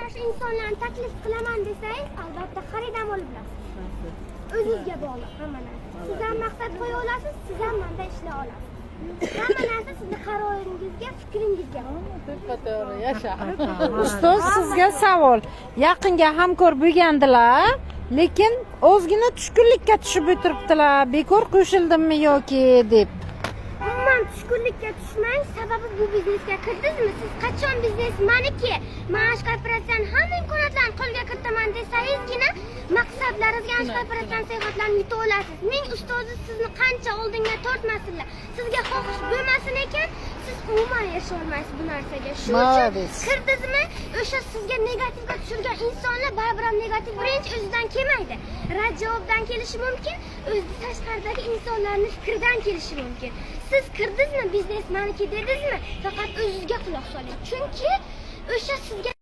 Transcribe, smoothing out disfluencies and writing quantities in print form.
mana shu insonlarni taklif qilaman desangiz, albatta xaridam olib olasiz. O'zingizga bog'liq hamma narsa. Siz ham maqsad qo'ya olasiz, siz ham menda ishlay olasiz. Hamma narsa sizni qaroringizga, fikringizga. To'g'ri, yasha. Ustoz, sizga savol. Yaqinga hamkor bo'lgandilar, lekin ozgina tushkunlikka tushib o'tiribdilar. Bekor qo'shildimmi yoki deb. Umuman tushkunlikka tushmang, sababi bu biznesga kirdingizmi? Siz qachon biznesmaniki, maosh kooperatsiyani hamma imkoniyatlarni qo'lga kiritaman desangizdgina maqsadlaringizga maosh kooperatsiya sayohatlarni yuta olasiz. Ming ustozi sizni qancha oldinga tortmasinlar. Sizga xohish bo'lmasin ekan, siz umuman erisha olmaysiz bu narsaga. Shuning uchun kirdingizmi, o'sha sizga negativga tushirgan insonlar baribir ham negativ birinchi o'zidan kelmaydi. Rad javobdan kelishi mumkin, o'zi tashqaridagi insonlarning fikridan kelishi mumkin. Siz kirdingizmi, biznesmaniki dedingizmi, faqat o'zingizga quloq soling. Chunki o'sha sizga